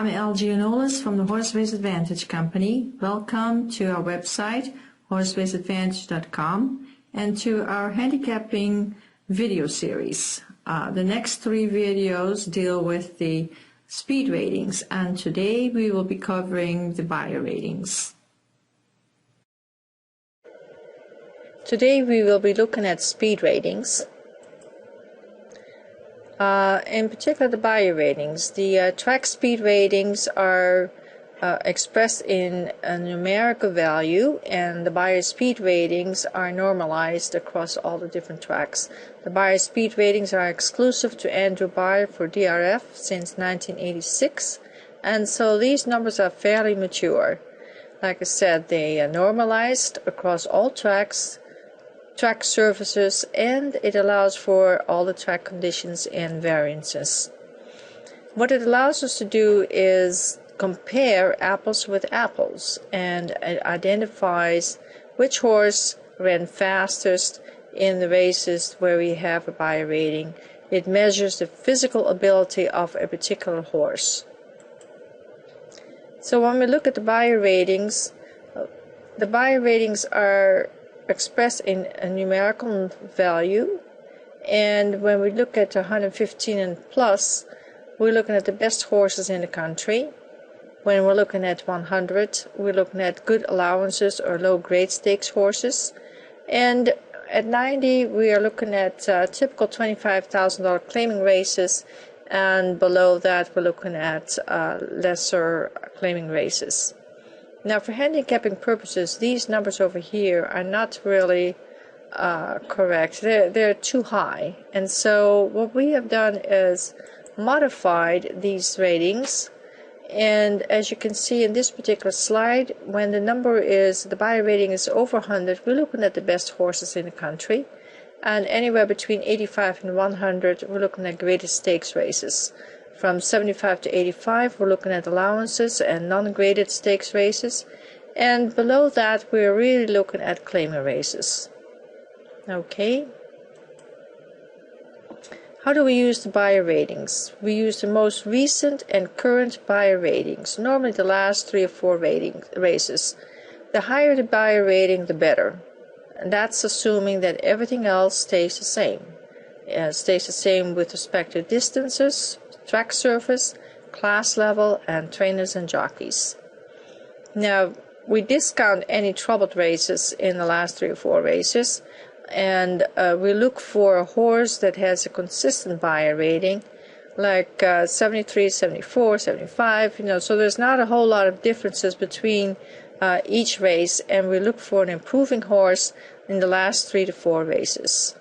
I'm LG Anolis from the Horse Race Advantage Company. Welcome to our website, horseraceadvantage.com, and to our handicapping video series. The next 3 videos deal with the speed ratings, and today we will be covering the Beyer ratings. Today we will be looking at speed ratings. In particular, the Beyer ratings. The track speed ratings are expressed in a numerical value, and the Beyer speed ratings are normalized across all the different tracks. The Beyer speed ratings are exclusive to Andrew Beyer for DRF since 1986, and so these numbers are fairly mature. Like I said, they are normalized across all tracks, track surfaces, and it allows for all the track conditions and variances. What it allows us to do is compare apples with apples, and it identifies which horse ran fastest in the races where we have a Beyer rating. It measures the physical ability of a particular horse. So when we look at the Beyer ratings are expressed in a numerical value, and when we look at 115 and plus, we're looking at the best horses in the country. When we're looking at 100, we're looking at good allowances or low grade stakes horses, and at 90 we are looking at typical $25,000 claiming races, and below that we're looking at lesser claiming races. Now, for handicapping purposes, these numbers over here are not really correct. They're too high. And so what we have done is modified these ratings. And as you can see in this particular slide, when the Beyer rating is over 100, we're looking at the best horses in the country. And anywhere between 85 and 100, we're looking at graded stakes races. From 75 to 85, we're looking at allowances and non-graded stakes races. And below that, we're really looking at claiming races. Okay. How do we use the Beyer ratings? We use the most recent and current Beyer ratings, normally the last 3 or 4 races. The higher the Beyer rating, the better. And that's assuming that everything else stays the same. It stays the same with respect to distances, track surface, class level, and trainers and jockeys. Now, we discount any troubled races in the last 3 or 4 races, and we look for a horse that has a consistent Beyer rating, like 73, 74, 75, so there's not a whole lot of differences between each race, and we look for an improving horse in the last 3 to 4 races.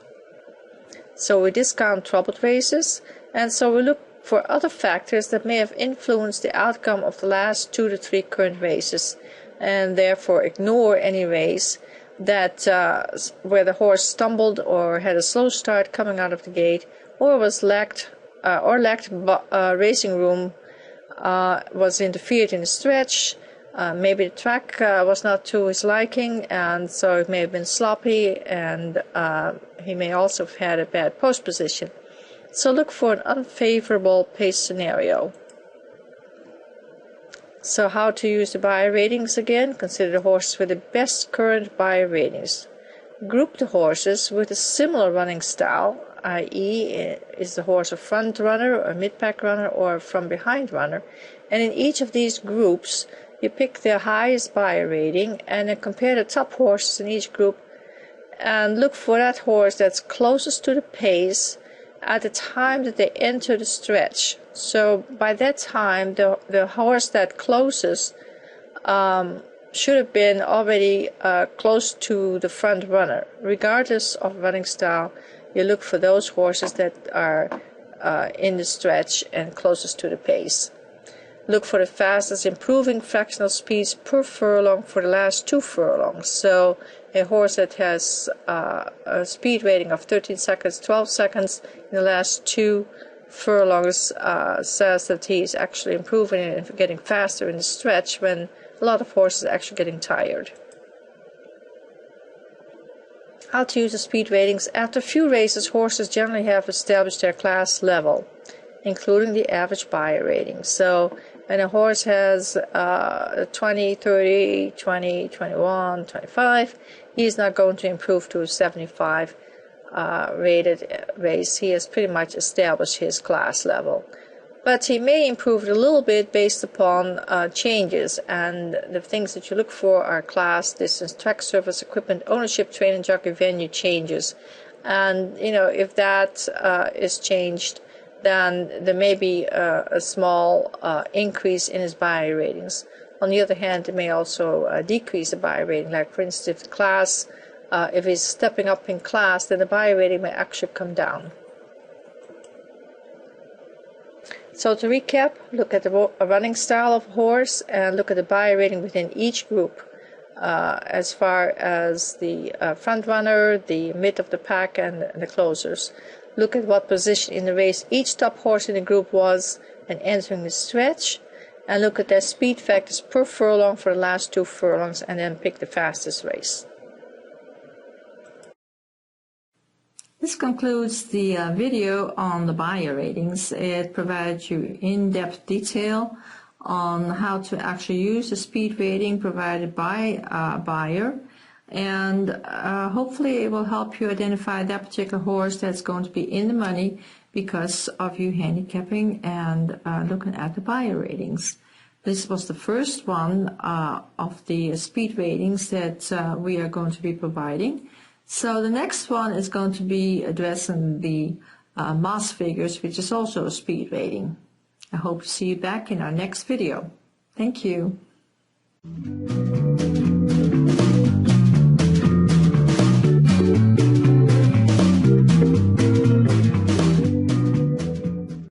So we discount troubled races, and so we look for other factors that may have influenced the outcome of the last 2 to 3 current races, and therefore ignore any race that where the horse stumbled or had a slow start coming out of the gate, or lacked racing room, was interfered in the stretch. Maybe the track was not to his liking, and so it may have been sloppy, and he may also have had a bad post position. So look for an unfavorable pace scenario. So how to use the Beyer ratings again? Consider the horses with the best current Beyer ratings. Group the horses with a similar running style, i.e. is the horse a front runner, a mid-pack runner, or a from behind runner. And in each of these groups, you pick the highest Beyer rating and then compare the top horses in each group and look for that horse that's closest to the pace at the time that they enter the stretch. So by that time, the horse that closest should have been already close to the front runner. Regardless of running style, you look for those horses that are in the stretch and closest to the pace. Look for the fastest improving fractional speeds per furlong for the last 2 furlongs. So a horse that has a speed rating of 13 seconds, 12 seconds in the last 2 furlongs says that he is actually improving and getting faster in the stretch, when a lot of horses are actually getting tired. How to use the speed ratings. After a few races, horses generally have established their class level, including the average Beyer rating. So and a horse has 20, 30, 20, 21, 25, he's not going to improve to a 75 rated race. He has pretty much established his class level. But he may improve it a little bit based upon changes, and the things that you look for are class, distance, track surface, equipment, ownership, training, jockey, venue changes. And, you know, if that is changed, then there may be a small increase in his buyer ratings. On the other hand, it may also decrease the buyer rating. Like, for instance, if the class, if he's stepping up in class, then the buyer rating may actually come down. So to recap, look at the running style of horse and look at the buyer rating within each group, as far as the front runner, the mid of the pack, and the closers. Look at what position in the race each top horse in the group was and entering the stretch, and look at their speed factors per furlong for the last 2 furlongs, and then pick the fastest race. This concludes the video on the buyer ratings. It provides you in-depth detail on how to actually use the speed rating provided by a buyer, and hopefully it will help you identify that particular horse that's going to be in the money because of you handicapping and looking at the buyer ratings. This was the first one of the speed ratings that we are going to be providing. So the next one is going to be addressing the mass figures, which is also a speed rating. I hope to see you back in our next video. Thank you.